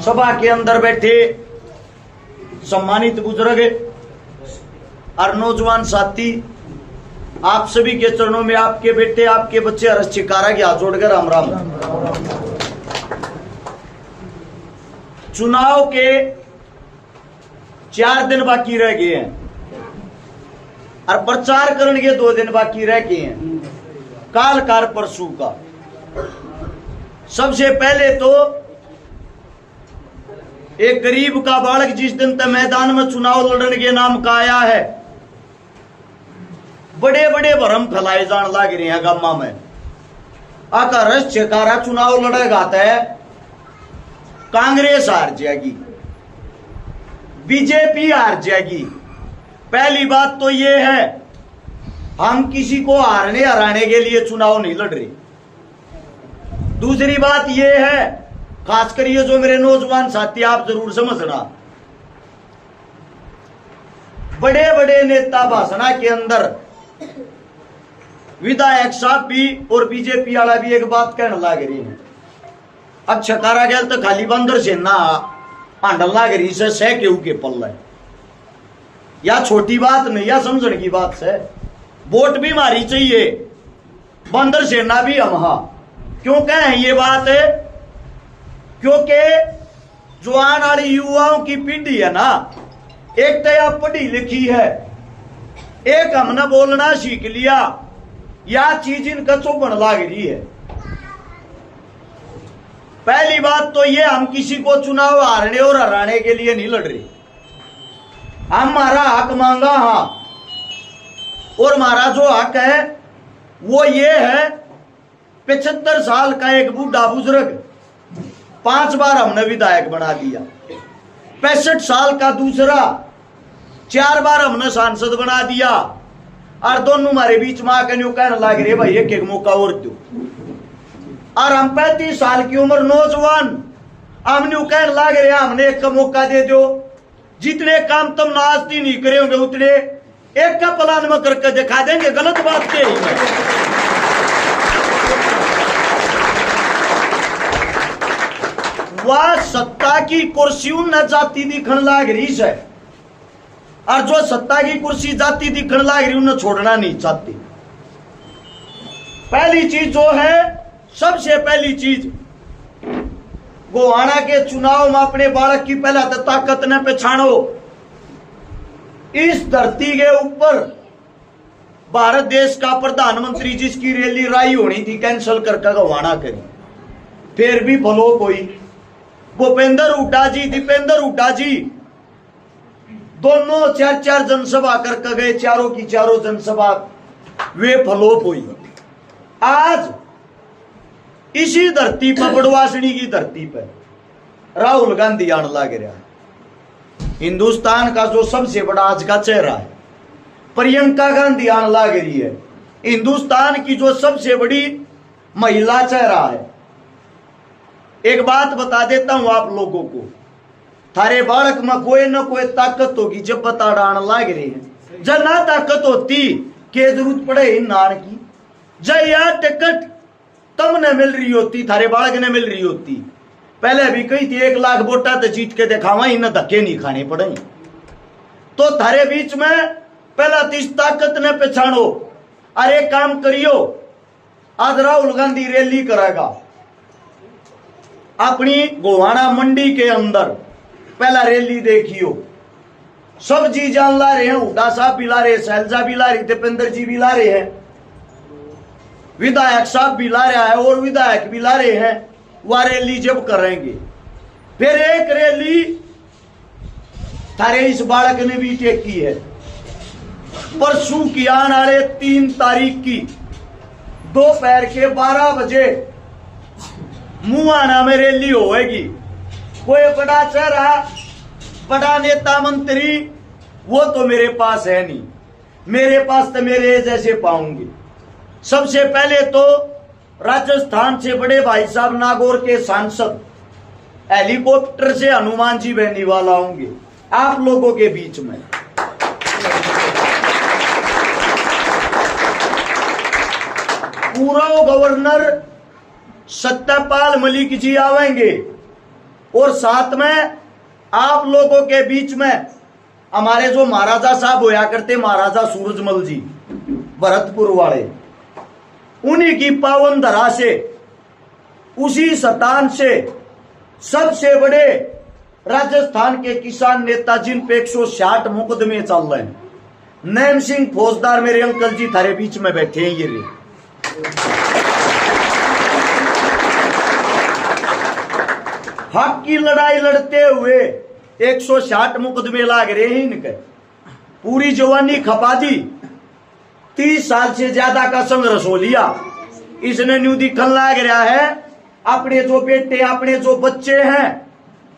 सभा के अंदर बैठे सम्मानित बुजुर्ग और नौजवान साथी, आप सभी के चरणों में आपके बेटे, आपके बच्चे और चिकारा के हाथ जोड़कर राम राम। चुनाव के 4 दिन बाकी रह गए हैं और प्रचार करने के 2 दिन बाकी रह गए हैं, काल कार परसों का। सबसे पहले तो एक गरीब का बालक जिस दिन तक मैदान में चुनाव लड़ने के नाम का आया है, बड़े बड़े भरम फैलाए जान लग रहे हैं गामा में। आकर चकारा चुनाव लड़ेगा है, कांग्रेस हार जाएगी, बीजेपी हार जाएगी। पहली बात तो ये है, हम किसी को हारने हराने के लिए चुनाव नहीं लड़ रहे। दूसरी बात ये है, खासकर ये जो मेरे नौजवान साथी, आप जरूर समझना, बड़े बड़े नेता भाषणा के अंदर विधायक साहब भी और बीजेपी वाला भी एक बात कहने लग रही है, अब छकारा गया तो खाली बंदर से ना आंडल लग रही से सह केहू के पल्ला है। या छोटी बात नहीं, या समझने की बात है। वोट भी मारी चाहिए, बंदर सेना भी हम। हाँ, क्यों कहें ये बात है? क्योंकि जो आने वाली युवाओं की पीढ़ी है ना, एक तो यह पढ़ी लिखी है, एक हमने बोलना सीख लिया, या चीज इनका चुभन लग रही है। पहली बात तो ये, हम किसी को चुनाव हारने और हराने के लिए नहीं लड़ रहे। हमारा हक मांगा, हाँ, और हमारा जो हक है वो ये है, 75 साल का एक बूढ़ा बुजुर्ग 5 बार हमने विधायक बना दिया, 65 साल का दूसरा 4 बार हमने सांसद बना दिया, और दोनों हमारे बीच में आकर न्यू कहने लग रहे भाई एक मौका और दो। और हम 35 साल की उम्र नौजवान, हम न्यू कहने लग रहे हमने एक का मौका दे दो। जितने काम तुम नास्ती नहीं करे होंगे उतने एक का प्लान में करके दिखा देंगे। गलत बात क्या है? वह सत्ता की कुर्सी न जाती दिखन लाग रही है, और जो सत्ता की कुर्सी जाती दिखन लाग रही उन्हें छोड़ना नहीं चाहती। पहली चीज जो है, सबसे पहली चीज, गोहाना के चुनाव में अपने बालक की पहला तो ताकत न पहचानो। इस धरती के ऊपर भारत देश का प्रधानमंत्री जिसकी रैली राई होनी थी, कैंसिल करके गोहाना करी, फिर भी फलो कोई। भूपेंद्र हुड्डा जी, दीपेंद्र हुड्डा जी दोनों 4-4 जनसभा करके गए, चारों की चारों जनसभा वे फलोप हुई। आज इसी धरती पर, बड़वासनी की धरती पर राहुल गांधी आने लग रहा है। हिंदुस्तान का जो सबसे बड़ा आज का चेहरा है, प्रियंका गांधी आने लग रही है। हिंदुस्तान की जो सबसे बड़ी महिला चेहरा है। एक बात बता देता हूं आप लोगों को, थारे बालक में कोई न कोई ताकत होगी जब बता डान लाग रहे हैं। जब ना ताकत होती के जरूरत पड़े इन नान की, जब यह टिकट तुमने मिल रही होती, थारे बालक ने मिल रही होती। पहले भी कही थी 1 लाख वोटा तो जीत के दिखावा, इन्हें धक्के नहीं खाने पड़े। तो थारे बीच में पहला तो इस ताकत ने पहचानो और एक काम करियो। आज राहुल गांधी रैली करेगा अपनी गोहाना मंडी के अंदर, पहला रैली देखियो। सब जी जान ला रहे हैं, हुड्डा साहब भी ला रहे, शैलजा भी ला रही, दीपेंद्र जी भी ला रहे हैं, विधायक साहब भी ला रहा है और विधायक भी ला रहे हैं। वह रैली जब करेंगे, फिर एक रैली थारे इस बालक ने भी टेकी है, परसों की आने वाले 3 तारीख की दोपहर के 12 बजे मुआना में रैली होगी। कोई बड़ा चेहरा, बड़ा नेता मंत्री वो तो मेरे पास है नहीं, मेरे पास तो मेरे जैसे पाऊंगी। सबसे पहले तो राजस्थान से बड़े भाई साहब नागौर के सांसद हेलीकॉप्टर से हनुमान जी बेनीवाल आऊंगे आप लोगों के बीच में। पूर्व गवर्नर सत्यपाल मलिक जी आवेंगे और साथ में आप लोगों के बीच में हमारे जो महाराजा साहब होया करते, महाराजा सूरजमल जी भरतपुर वाले, उन्हीं की पावन धरा से, उसी स्थान से सबसे बड़े राजस्थान के किसान नेता जिन पे 160 मुकदमे चल रहे हैं, नैम सिंह फौजदार मेरे अंकल जी थारे बीच में बैठे हैं। ये रे हक की लड़ाई लड़ते हुए 160 मुकदमे लाग रहे हैं इनके, पूरी जवानी खपा दी, 30 साल से ज्यादा का संघर्ष हो लिया। इसने न्यू दिखन लाग रहा है अपने जो बेटे, अपने जो बच्चे हैं,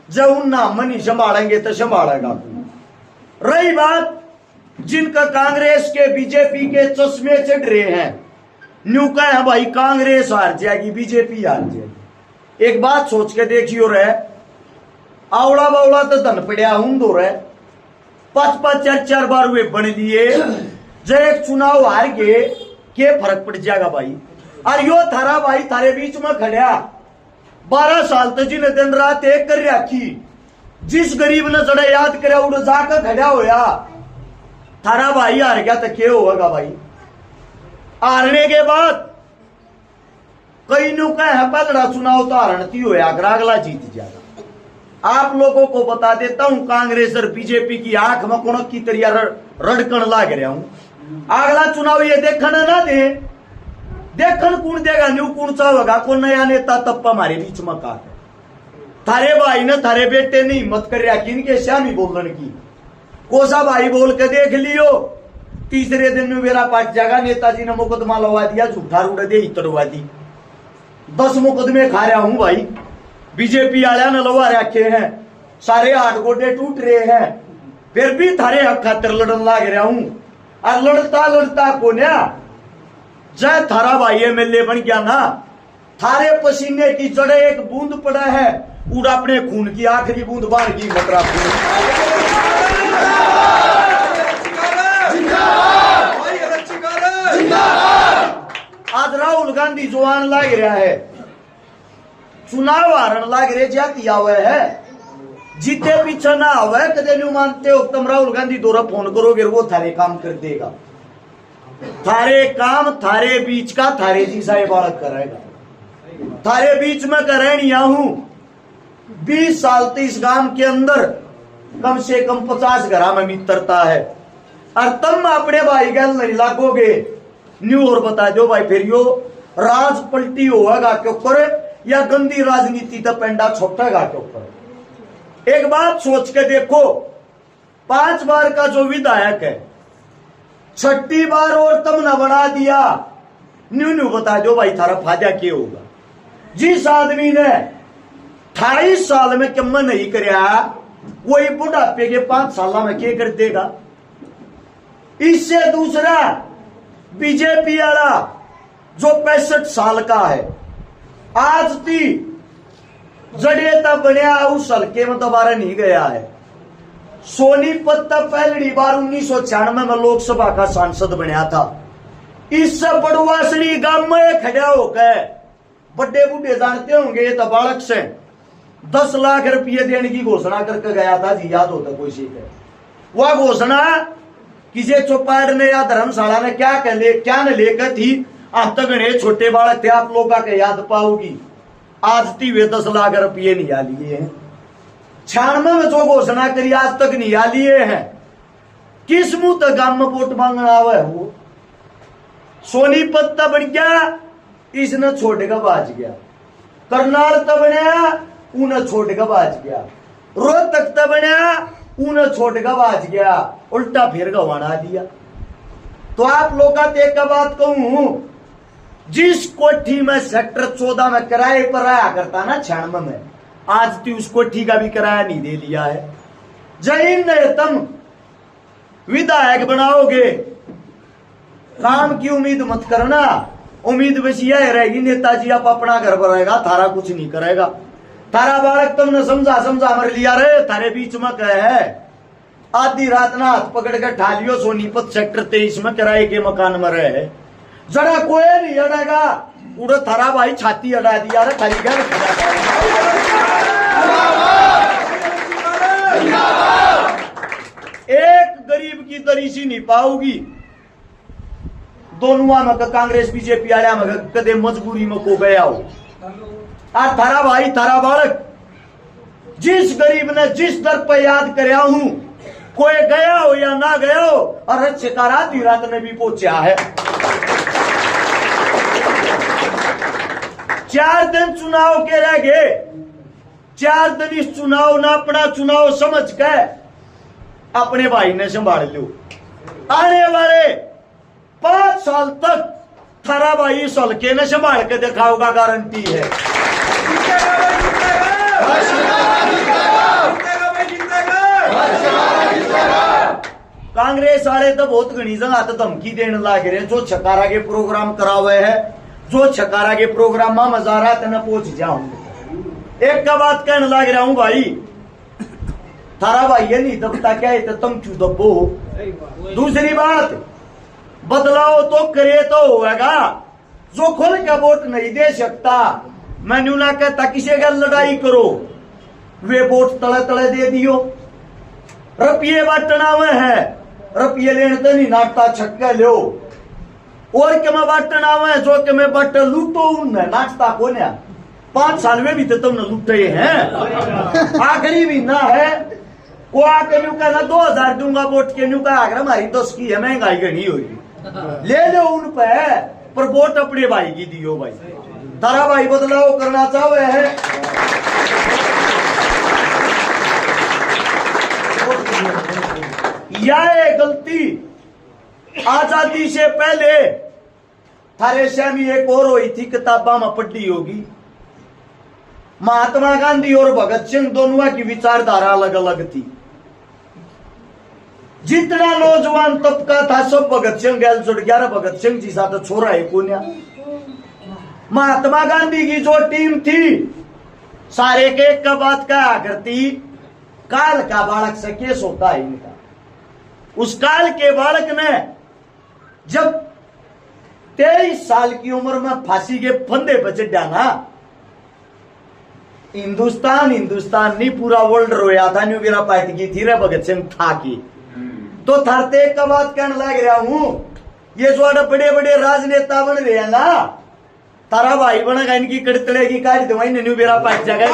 जब उन्ना मनी संभालेंगे तो संभालेगा। रही बात जिनका कांग्रेस के बीजेपी के चश्मे चढ़ रहे हैं, न्यू का है भाई कांग्रेस हार जाएगी, बीजेपी हार जाएगी। एक बात सोच के देखियो रे, आवड़ा बावड़ा तो धन पड़िया हूं दो रे, 5-5 4-4 बार वे बन लिए, जब एक चुनाव हार गए के फर्क पड़ जाएगा भाई। और यो थारा भाई थारे बीच में खड़ा 12 साल तक जिन्हें दिन रात एक कर रखी, जिस गरीब ने जड़ा याद करे उड़ जाकर खड़ा होया, थारा भाई हार गया तो क्या होगा भाई। हारने के बाद कई नु कह पगड़ा चुनाव तो हारती होया, अगला जीत जाएगा। आप लोगों को बता देता हूं, कांग्रेस और बीजेपी की आंख में कौन की तरिया रड़कन लाग रहा हूं। अगला चुनाव ये देखन ना दे, देखन कौन देगा, न्यू कौन चाहेगा, कौन नया नेता तप्पा हमारे बीच में का है। थारे भाई ने थारे बेटे ने हिम्मत कर रखी इनके श्यामी बोलन की, कोसा भाई बोल के देख लियो, तीसरे दिन में मेरा पाट जाएगा। नेताजी ने मुकदमा लगा दिया, झूठा रूढ़ दे इतरवा दी, 10 मुकदमे खा रहा हूं भाई। बीजेपी आया ने लगा रखे हैं, सारे हाथ गोडे टूट रहे हैं, फिर भी थारे हक खातिर लड़न लाग रहा हूं। और लड़ता लड़ता को ना जय थारा भाई एमएलए बन गया ना, थारे पसीने की जड़े एक बूंद पड़ा है, उड़ा अपने खून की आखिरी बूंद बाहर की खतरा। आज राहुल गांधी जवान लाग रहा है, चुनाव हारण लाग रहे, जाती आवे है, जीते पीछे ना आवे कदे नहीं मानते हो तुम। राहुल गांधी दोरा फोन करोगे वो थारे काम कर देगा, थारे काम थारे बीच का थारे जैसा बालक करेगा। थारे बीच में करेनिया हूं 20 साल तो इस गांव के अंदर कम से कम 50 घरा में मित्रता है, और तुम अपने भाई गल नहीं लागोगे। न्यू और बता दो भाई, फिर यो राज पलटी होगा क्यों करे, या गंदी राजनीति तो पेंडा छोटेगा क्यों करे। एक बात सोच के देखो, 5 बार का जो विधायक है, 6ठी बार और तुमने बना दिया, न्यू बता दो भाई थारा फायदा क्या होगा। जिस आदमी ने 28 साल में कम नहीं कराया, वही बुढ़ापे के 5 साल में क्या कर देगा। इससे दूसरा बीजेपी वाला जो 65 साल का है, आज ती जड़े तब बनया उस हल्के में दोबारा नहीं गया है। सोनीपत तब पहली बार 1996 में लोकसभा का सांसद बनया था। इससे बड़वासनी गांव में खड़ा होकर बड़े बूढ़े जानते होंगे, ये तो बालक से 10 लाख रुपये देने की घोषणा करके गया था जी, याद होता कोई सी। वह घोषणा किसी चौपाड़ ने या धर्मशाला ने क्या न लेकर थी, अब तक गणे छोटे बालक थे, आप लोग का याद पाओगी। आज ती वे 10 लाख रुपये निकाल लिए हैं। 96 में जो घोषणा करी आज तक निकाल लिए हैं। किस मुंह तक गांव में वोट मांगना आवे वो। सोनीपत तब बन गया, इसने छोड़ के बाज गया। करनाल तब बनया, उन्हें छोड़ के बाज गया। रोहतक तब बनया, उन्हें छोड़ के बाज गया, उल्टा फिर गवाना दिया। तो आप लोग का देख का बात कहूं, जिस कोठी में सेक्टर 14 में किराए पर आया करता ना 96 में, आज ती उस कोठी का भी किराया नहीं दे लिया है। जैन ने तुम विधायक बनाओगे, काम की उम्मीद मत करना। उम्मीद बस यह रहेगी नेताजी आप अपना घर बनाएगा, थारा कुछ नहीं करेगा। थारा बालक तुमने समझा मर लिया रे, थारे बीच में कह है। आधी रात ना हाथ पकड़ कर ठालियो, सोनीपत सेक्टर 23 में किराए के मकान में रहे, जरा कोई नहीं अड़ेगा, उड़े थारा भाई छाती अड़ा दिया रे, थारी घर पाओगी। दोनों में कांग्रेस बीजेपी आया में कदे मजबूरी में को गया हो। आ थारा भाई थारा बालक जिस गरीब ने जिस दर पर याद करया हूं, कोई गया हो या ना गया हो, और शिकारा दी रात में भी पहुंचा है। 4 दिन चुनाव के रह गए, 4 दिन इस चुनाव ना अपना चुनाव समझ के अपने भाई ने संभाल लो। आने वाले 5 साल तक थारा भाई इस हल्के ने संभाल के दिखाओगा, गारंटी है। कांग्रेस वाले तो बहुत घनी जगह तो धमकी देने लग रहे, जो छकारा के प्रोग्राम करावे है, जो छकारा के प्रोग्राम में मजा रहा तेना पहुंच जाऊंगा। एक का बात कहने लग रहा हूं भाई, थारा भाई ये नहीं दबता क्या है तो तुम क्यों दबो। दूसरी बात, बदलाव तो करे तो होगा, जो खुल के वोट नहीं दे सकता, मैंने ना कहता किसी का लड़ाई करो, वे वोट तले तले दे दियो। रुपये बांटना में है, रुपये लेने तो नहीं नाटता छक्के लो, और के मैं बांटना में जो के मैं बट लूटो उनने नाचता को 5 साल में भी तो तुमने लूटे हैं। आखिरी भी ना है को आके न्यू कहना 2000 दूंगा वोट के, न्यू कहा अगर हमारी 10 की है, महंगाई घनी होगी, ले लो उन पे, पर वोट अपने भाई की दियो। भाई तारा भाई बदलाव करना चाहे है, यह गलती आजादी से पहले थारे शहमी एक और हुई थी, किताबा में पढ़ी होगी। महात्मा गांधी और भगत सिंह दोनों की विचारधारा अलग अलग थी। जितना नौजवान तबका था सब भगत सिंह गैल जुड़ गया, भगत सिंह जी साथ छोरा है कोन्या। महात्मा गांधी की जो टीम थी सारे के एक का बात कहा करती, काल का बालक से केस होता है इनका। उस काल के बालक ने जब 23 साल की उम्र में फांसी के फंदे पर चढ़ा ना, हिंदुस्तान नहीं पूरा वर्ल्ड रोया था। न्यू वीरा पार्टी की थी रे भगत सिंह था की, तो थारते एक का बात कहने लग रहा हूं, ये जो बड़े बड़े राजनेता बन रहे हैं ना, तारा भाई बनेगा इनकी कड़तले की काट दवाई न्यू वीरा पार्टी जगह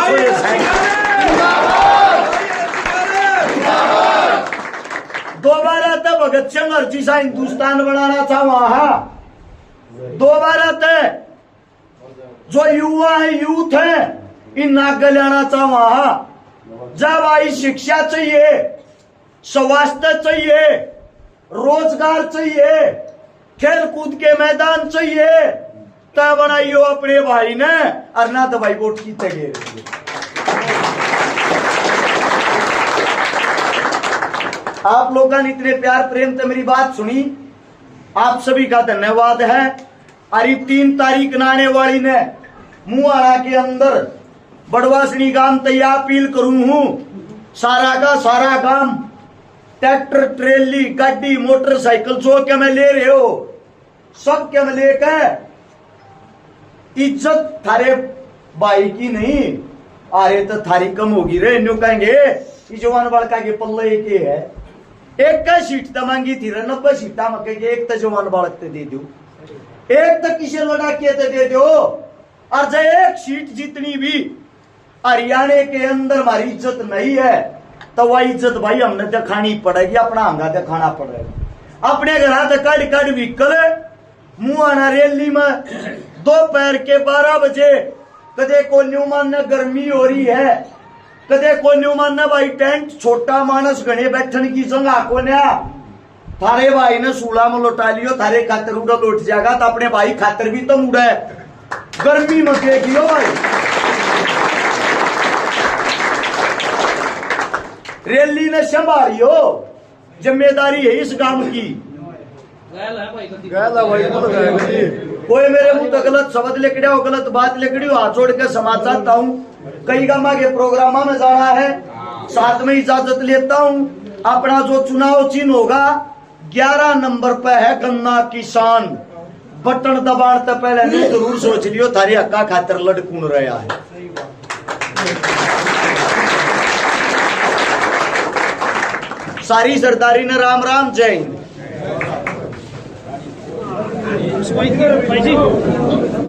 दोबारा तक भगत सिंह और जिसा हिंदुस्तान बनाना था वहां दोबारा तक जो युवा है यूथ है इन नाक गलाना था वहां। जब आई शिक्षा चाहिए, स्वास्थ्य चाहिए, रोजगार चाहिए, खेल कूद के मैदान चाहिए, तब बनाइयो अपने भाई ने, और ना तो भाई वोट की तगे। आप लोगों ने इतने प्यार प्रेम से मेरी बात सुनी, आप सभी का धन्यवाद है। अरे 3 तारीख नाने वाली ने मुआरा के अंदर बड़वासनी गांव तैयार अपील करूं हूं, सारा का सारा गांव ट्रैक्टर ट्रेली गाड़ी मोटरसाइकिल जो के में ले रहे हो, सब के में लेकर इज्जत थारे भाई की नहीं, अरे तो थारी कम होगी रे। न्यू कहेंगे जवान बड़का के पल्ले के है, एक का सीट तो मांगी थी 90 सीटा में, एक तो जवान बालक दे दो, एक तो किसी लड़ाके दे दो, और जो एक सीट जितनी भी हरियाणा के अंदर हमारी इज्जत नहीं है, तो वह इज्जत भाई हमने दिखानी पड़ेगी, अपना हंगा दिखाना पड़ेगा। अपने घर कड़ कड़ व्हीकल मुआना रैली में दोपहर के 12 बजे, कदे को न्यूमान ने गर्मी हो रही है, कदे को न्यूमान ने भाई टेंट छोटा मानस घने बैठन की जगह को न्या, थारे भाई ने सूला में लौटा लियो, थारे खातर उड़ा लौट जाएगा, तो अपने भाई खातर भी तो मुड़ा है, गर्मी में देखियो भाई। रैली ने संभालियो, जिम्मेदारी है इस गांव की। कोई मेरे मुंह तो गलत शब्द लिखड़े हो, गलत बात लिखड़ी हो, हाथ जोड़ के समाज चाहता हूँ। कई गामा के प्रोग्रामा में जाना है, साथ में इजाजत लेता हूँ। अपना जो चुनाव चिन्ह होगा 11 नंबर पे है गन्ना किसान, बटन दबाने से पहले नहीं जरूर सोच लियो थारी हक्का खातर लड़कून रहा है। सारी सरदारी ने राम राम, जय हिंद। पाहिजे